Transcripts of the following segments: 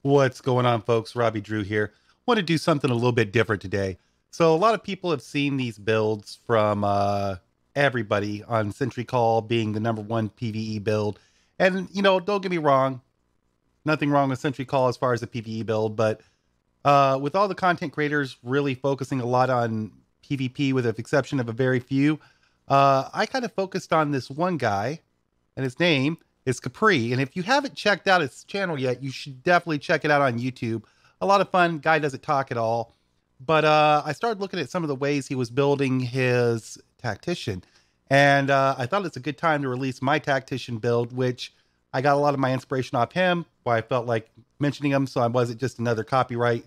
What's going on, folks? Robbie Drew here. Want to do something a little bit different today. So a lot of people have seen these builds from everybody on Sentry Call being the #1 PVE build. And, don't get me wrong, nothing wrong with Sentry Call as far as a PVE build, but with all the content creators really focusing a lot on PvP with the exception of a very few, I kind of focused on this one guy, and his name is Capri. And if you haven't checked out his channel yet, you should definitely check it out on YouTube. A lot of fun. Guy doesn't talk at all. But I started looking at some of the ways he was building his Tactician. And I thought it's a good time to release my Tactician build, which I got a lot of my inspiration off him, why I felt like mentioning him so I wasn't just another copyright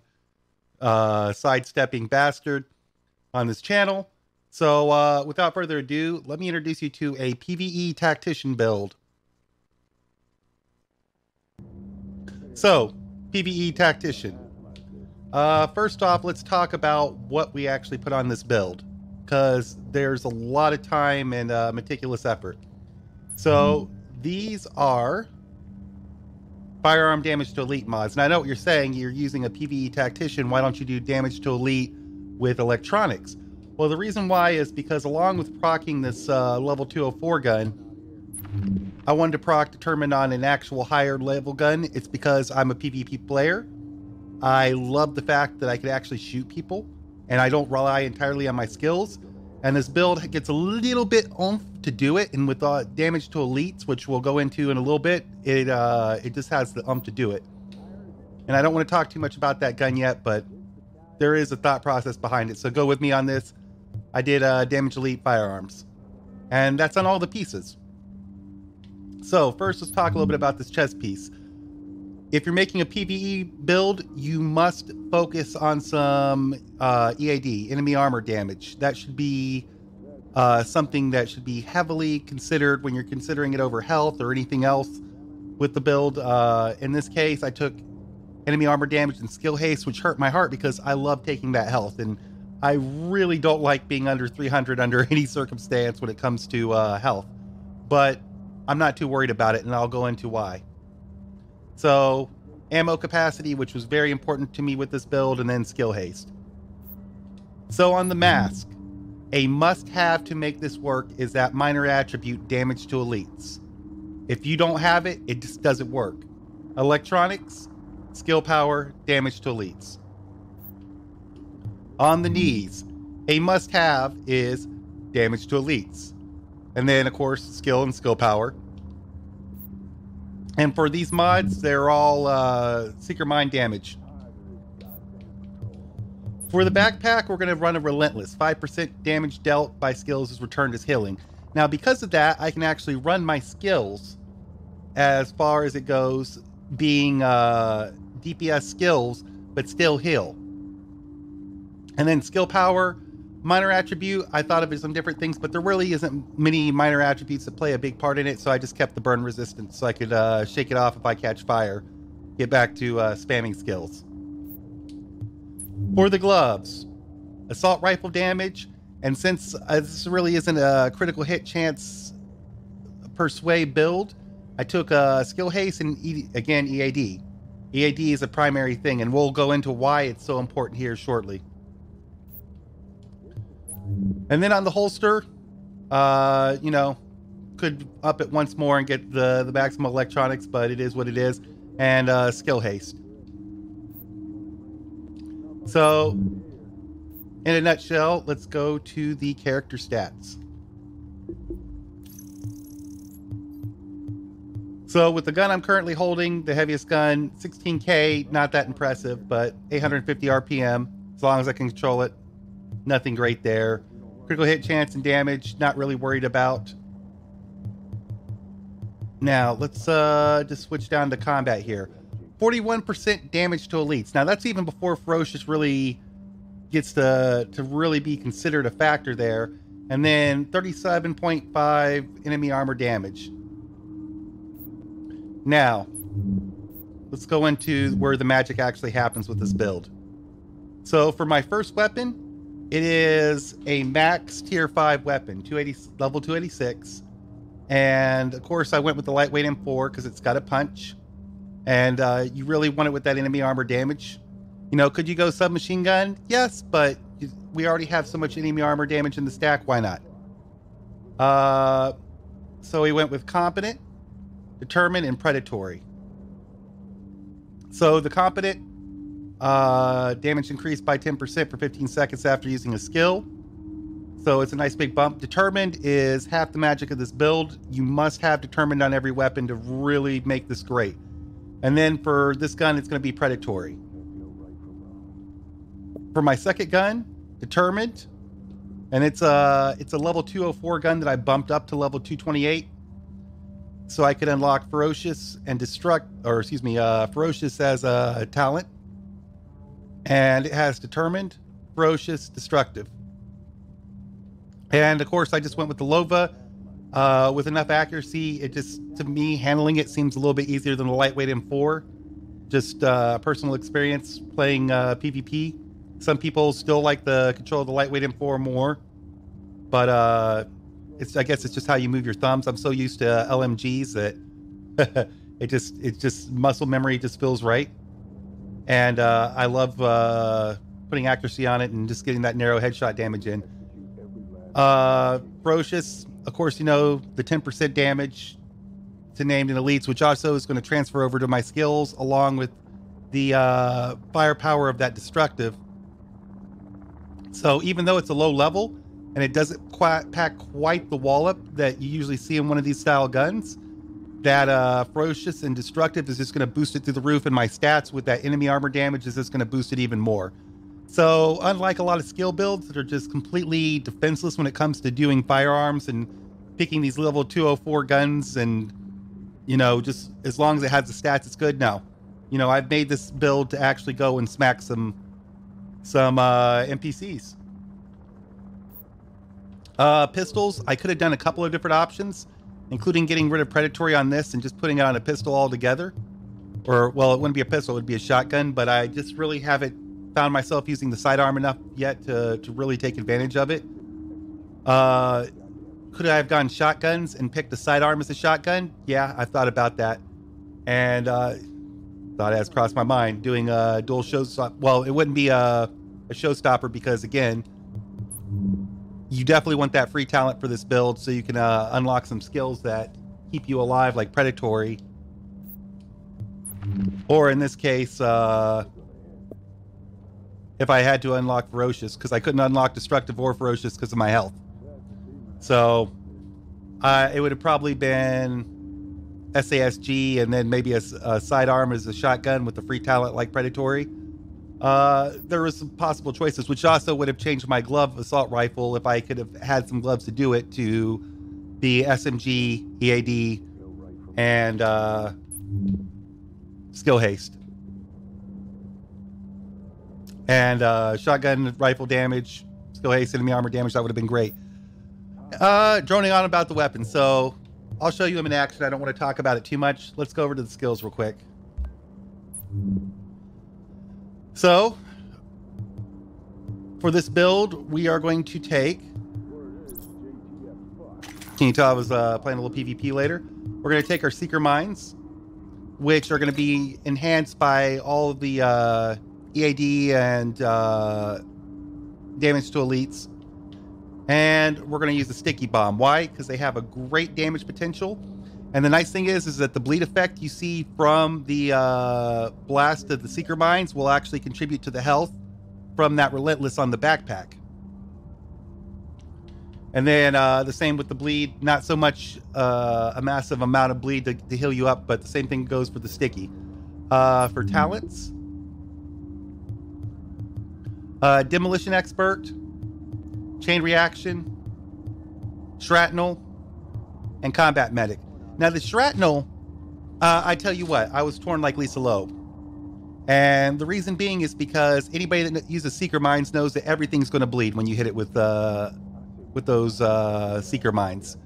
sidestepping bastard on this channel. So without further ado, let me introduce you to a PvE Tactician build. So, PvE Tactician. First off, let's talk about what we actually put on this build, because there's a lot of time and meticulous effort. So, these are firearm damage to elite mods. And I know what you're saying, you're using a PvE Tactician, why don't you do damage to elite with electronics? Well, the reason why is because along with proccing this level 204 gun, I wanted to proc determined on an actual higher level gun. It's because I'm a PvP player. I love the fact that I can actually shoot people, and I don't rely entirely on my skills. And this build gets a little bit oomph to do it, and with damage to elites, which we'll go into in a little bit, it just has the oomph to do it. And I don't want to talk too much about that gun yet, but there is a thought process behind it. So go with me on this. I did damage elite firearms, and that's on all the pieces. So first, let's talk a little bit about this chest piece. If you're making a PvE build, you must focus on some EAD, enemy armor damage. That should be something that should be heavily considered when you're considering it over health or anything else with the build. In this case, I took enemy armor damage and skill haste, which hurt my heart because I love taking that health. And I really don't like being under 300 under any circumstance when it comes to health. But I'm not too worried about it, and I'll go into why. So, ammo capacity, which was very important to me with this build, and then skill haste. So on the mask, a must-have to make this work is that minor attribute, damage to elites. If you don't have it, it just doesn't work. Electronics, skill power, damage to elites. On the knees, a must-have is damage to elites. And then, of course, skill and skill power. And for these mods, they're all Seeker Mind damage. For the backpack, we're going to run a Relentless. 5% damage dealt by skills is returned as healing. Now, because of that, I can actually run my skills as far as it goes, being DPS skills, but still heal. And then skill power, minor attribute, I thought of it some different things, but there really isn't many minor attributes that play a big part in it, so I just kept the burn resistance so I could shake it off if I catch fire. Get back to spamming skills. For the gloves, assault rifle damage, and since this really isn't a critical hit chance per sway build, I took skill haste and again EAD. EAD is a primary thing, and we'll go into why it's so important here shortly. And then on the holster, could up it once more and get the maximum electronics, but it is what it is. And skill haste. So, in a nutshell, let's go to the character stats. So with the gun I'm currently holding, the heaviest gun, 16K, not that impressive, but 850 RPM, as long as I can control it. Nothing great there. Critical hit chance and damage, not really worried about. Now, let's just switch down to combat here. 41% damage to elites. Now, that's even before Ferocious really gets to really be considered a factor there. And then 37.5 enemy armor damage. Now, let's go into where the magic actually happens with this build. So, for my first weapon, it is a max tier 5 weapon, level 286. And of course I went with the lightweight M4 because it's got a punch. and you really want it with that enemy armor damage. You know, could you go submachine gun? Yes, but we already have so much enemy armor damage in the stack. Why not? So we went with competent, determined, and predatory. So the competent, damage increased by 10% for 15 seconds after using a skill. So it's a nice big bump. Determined is half the magic of this build. You must have determined on every weapon to really make this great. And then for this gun, it's going to be predatory. For my second gun, determined, and it's a level 204 gun that I bumped up to level 228, so I could unlock ferocious and ferocious as a talent, and it has determined, ferocious, destructive. And of course, I just went with the Lova with enough accuracy. It just, to me, handling it seems a little bit easier than the lightweight M4. Just personal experience playing PvP. Some people still like the control of the lightweight M4 more, but I guess it's just how you move your thumbs. I'm so used to LMGs that it's just muscle memory just feels right, and I love putting accuracy on it and just getting that narrow headshot damage in. Ferocious, of course, you know, the 10% damage to named and elites, which also is going to transfer over to my skills along with the firepower of that destructive. So even though it's a low level and it doesn't pack quite the wallop that you usually see in one of these style guns, that ferocious and destructive is just going to boost it through the roof, and my stats with that enemy armor damage is just going to boost it even more. So unlike a lot of skill builds that are just completely defenseless when it comes to doing firearms and picking these level 204 guns, and you know, just as long as it has the stats, it's good. Now, you know, I've made this build to actually go and smack some NPCs. Pistols, I could have done a couple of different options, including getting rid of predatory on this and just putting it on a pistol altogether. Or, well, it wouldn't be a pistol, it would be a shotgun, but I just really haven't found myself using the sidearm enough yet to really take advantage of it. Could I have gone shotguns and picked the sidearm as a shotgun? Yeah, I've thought about that. And thought it has crossed my mind doing a dual showstopper. Well, it wouldn't be a showstopper because, again, you definitely want that free talent for this build so you can unlock some skills that keep you alive, like predatory. Or in this case, if I had to unlock ferocious, because I couldn't unlock destructive or ferocious because of my health. So it would have probably been SASG and then maybe a sidearm as a shotgun with the free talent like predatory. There was some possible choices, which also would have changed my glove assault rifle if I could have had some gloves to do it, to the SMG, EAD, and skill haste. And shotgun rifle damage, skill haste, enemy armor damage, that would have been great. Droning on about the weapon, so I'll show you them in action. I don't want to talk about it too much. Let's go over to the skills real quick. So, for this build, we are going to take... Can you tell I was playing a little PvP later? We're going to take our Seeker Mines, which are going to be enhanced by all of the EAD and damage to elites. And we're going to use the Sticky Bomb. Why? Because they have a great damage potential. And the nice thing is that the bleed effect you see from the blast of the Seeker Mines will actually contribute to the health from that Relentless on the backpack. And then the same with the bleed. Not so much a massive amount of bleed to heal you up, but the same thing goes for the Sticky. For talents, Demolition Expert, Chain Reaction, Shrapnel, and Combat Medic. Now the Shrapnel, I tell you what, I was torn like Lisa Loeb. And the reason being is because anybody that uses Seeker Mines knows that everything's going to bleed when you hit it with those Seeker Mines.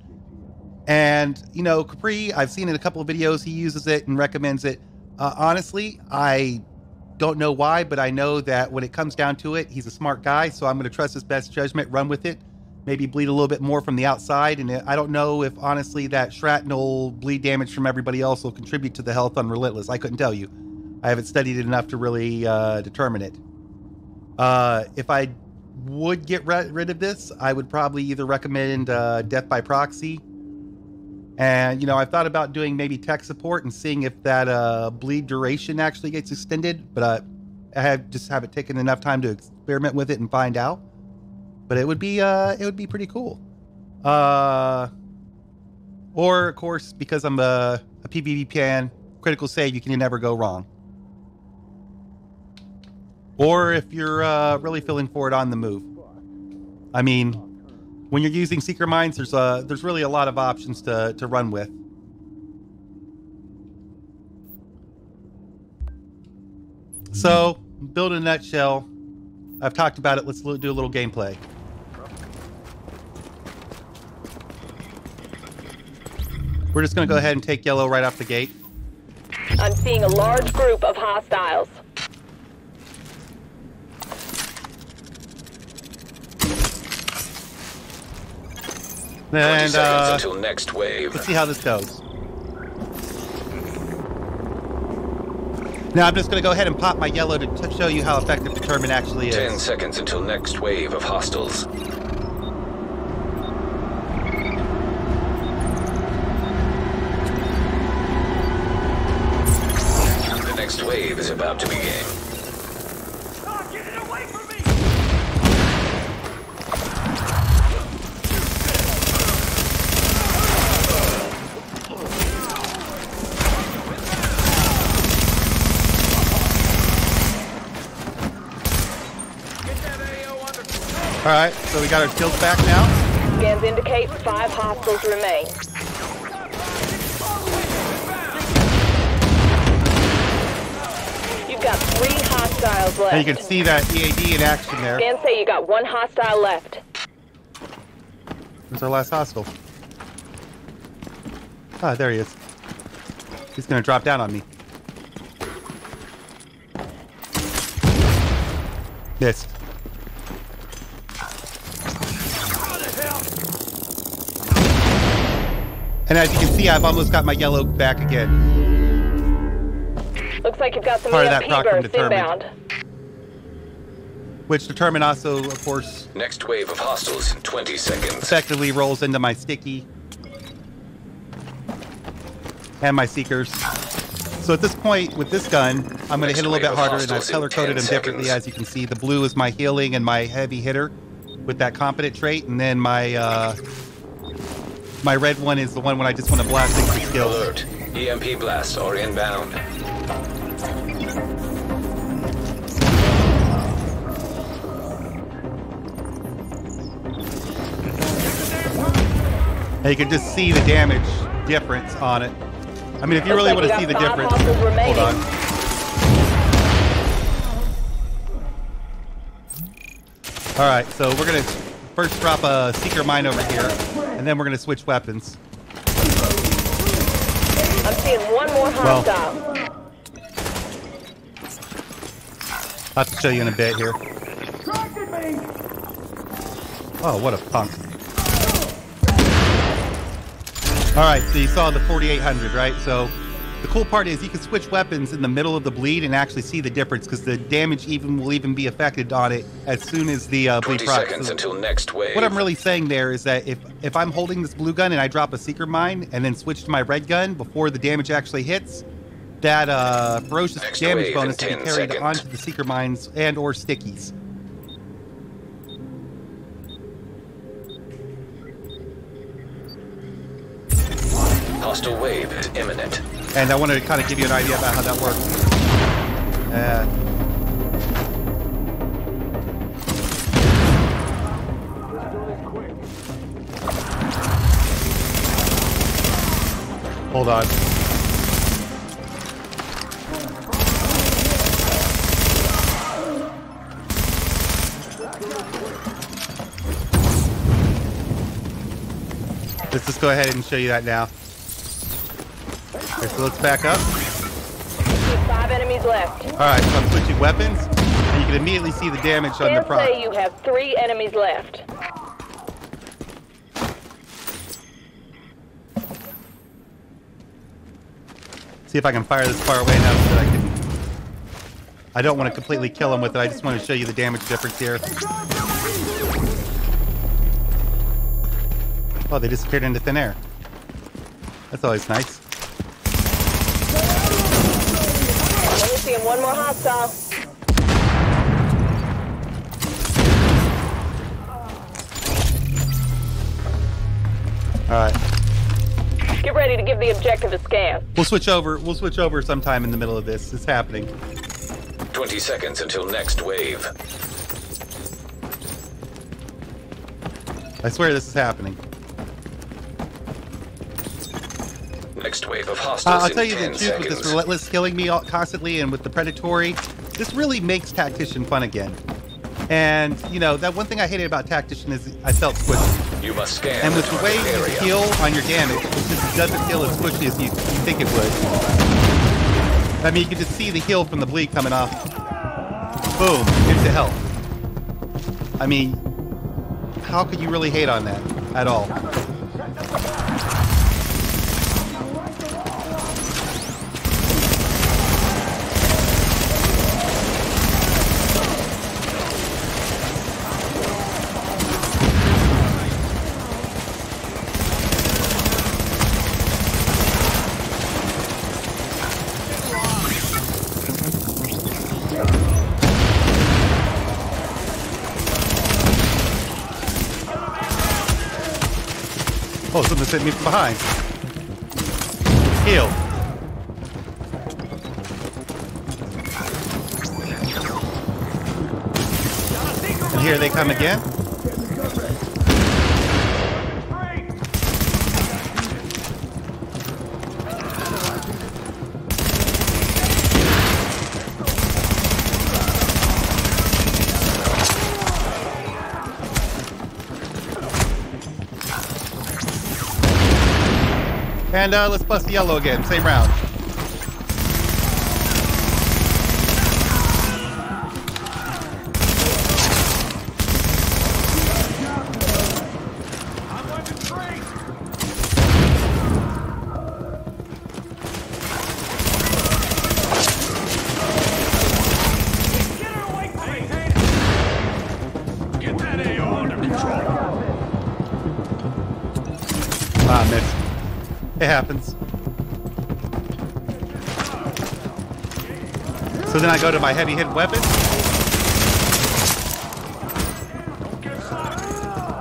And, you know, Capri, I've seen in a couple of videos he uses it and recommends it. Honestly, I don't know why, but I know that when it comes down to it, he's a smart guy, so I'm going to trust his best judgment, run with it. maybe bleed a little bit more from the outside. And I don't know if, honestly, that shrapnel bleed damage from everybody else will contribute to the health on Relentless. I couldn't tell you. I haven't studied it enough to really determine it. If I would get rid of this, I would probably either recommend Death by Proxy. And, you know, I've thought about doing maybe tech support and seeing if that bleed duration actually gets extended. But I just haven't taken enough time to experiment with it and find out. But it would be pretty cool. Or, of course, because I'm a PvE fan, critical save, you can never go wrong. Or if you're really feeling for it on the move. I mean, when you're using Seeker Mines, there's really a lot of options to run with. So, build in a nutshell. I've talked about it. Let's do a little gameplay. We're just going to go ahead and take yellow right off the gate. I'm seeing a large group of hostiles. And until next wave. Let's see how this goes. Now I'm just going to go ahead and pop my yellow to show you how effective Determine actually is. 10 seconds until next wave of hostiles. The next wave is about to begin. Get it away from me! Alright, so we got our skills back now. Scans indicate 5 hostiles remain. You've got 3 hostiles left. And you can see that EAD in action there. Scans say you got 1 hostile left. Where's our last hostile? Ah, there he is. He's gonna drop down on me. Missed. And as you can see, I've almost got my yellow back again. Looks like you've got some Part of that EMP proc from bursts Determined. inbound. Which Determine also, of course, Next wave of hostiles in 20 seconds. effectively rolls into my sticky and my seekers. So at this point, with this gun, I'm going to hit a little bit harder, and I've color-coded them differently. As you can see, the blue is my healing and my heavy hitter with that competent trait, and then my my red one is the one when I just want to blast things with skills. Alert. EMP blasts are inbound. And you can just see the damage difference on it. I mean, if you really want to see the difference, hold on. All right, so we're going to first drop a Seeker Mine over here, and then we're going to switch weapons. I'm seeing 1 more hostile. I'll have to show you in a bit here. Oh, what a punk. Alright, so you saw the 4800, right? So the cool part is you can switch weapons in the middle of the bleed and actually see the difference, because the damage will even be affected on it as soon as the bleed 20 procs. seconds So until next wave. what I'm really saying there is that if I'm holding this blue gun and I drop a Seeker Mine and then switch to my red gun before the damage actually hits, that ferocious Next damage wave bonus in will be 10 carried seconds. onto the Seeker Mines and or stickies. Hostile wave is imminent. And I want to kind of give you an idea about how that works. Hold on. Let's just go ahead and show you that now. Okay, so let's back up. 5 enemies left. Alright, so I'm switching weapons, and you can immediately see the damage on the Scans proc. say you have 3 enemies left. See if I can fire this far away enough so that I can... I don't want to completely kill him with it. I just want to show you the damage difference here. Oh, they disappeared into thin air. That's always nice. Let me see him. One more hostile. Alright. Get ready to give the objective a scan. We'll switch over sometime in the middle of this. It's happening. 20 seconds until next wave. I swear this is happening. Next wave of hostiles I'll in tell you the 10 truth, seconds. with this Relentless killing me constantly and with the Predatory, this really makes Tactician fun again. And, you know, that one thing I hated about Tactician is I felt squishy. You must scan And with the the way target you area. heal on your damage, it just doesn't feel as squishy as you think it would. I mean, you can just see the heal from the bleed coming off. Boom, into health. I mean, how could you really hate on that at all? Oh, something's hit me from behind. Heal. And here they come again. And let's bust the yellow again, same round. Ah, missed. It happens. So then I go to my heavy hit weapon.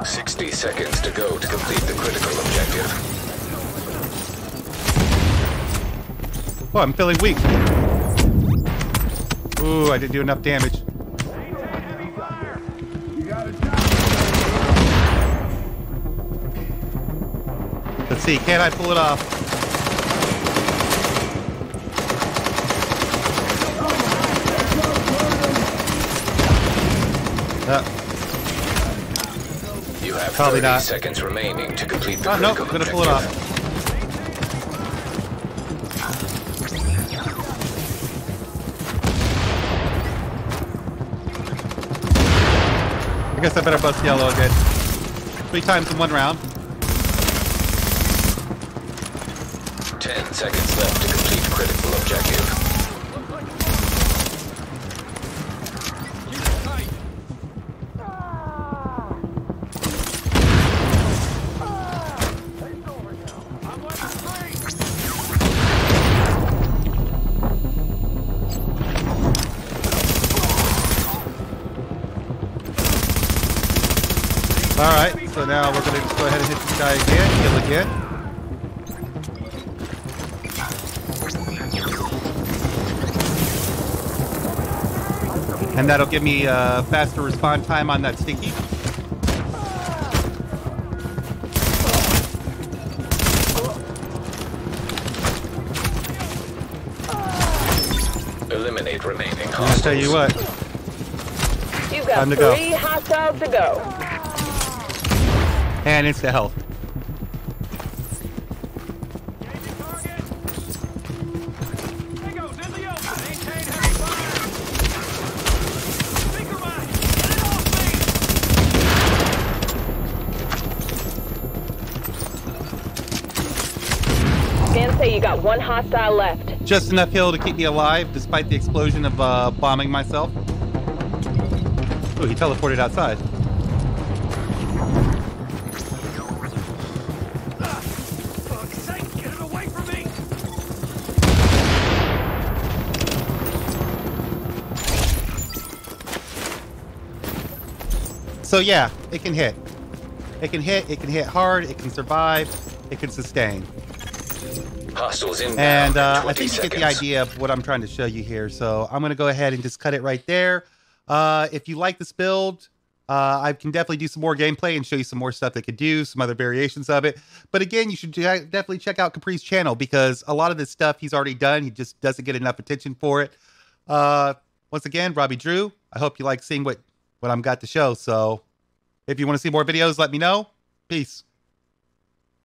60 seconds to go to complete the critical objective. Oh, I'm feeling weak. Ooh, I didn't do enough damage. Let's see, can I pull it off? You have Probably 30 not. seconds remaining to complete the Oh, nope, critical I'm gonna pull it objective. off. I guess I better bust yellow again. 3 times in 1 round. 10 seconds left to complete critical objective. Alright, so now we're gonna just go ahead and hit this guy again, kill again. And that'll give me faster respawn time on that sticky. Eliminate remaining I'll hostiles. tell you what, You've got Time to go. 3 hostiles to go. and insta health. Scans say you got 1 hostile left. Just enough heal to keep me alive, despite the explosion of bombing myself. Oh, he teleported outside. Fuck's sake, get it away from me! So yeah, it can hit. It can hit hard, it can survive, it can sustain. Hostiles inbound And in I 20 think you get the seconds. idea of what I'm trying to show you here. So I'm going to go ahead and just cut it right there. If you like this build, I can definitely do some more gameplay and show you some more stuff that could do, some other variations of it. But again, you should definitely check out Capri's channel because a lot of this stuff he's already done. He just doesn't get enough attention for it. Once again, Robbie Drew, I hope you like seeing what I've got to show. So if you want to see more videos, let me know. Peace.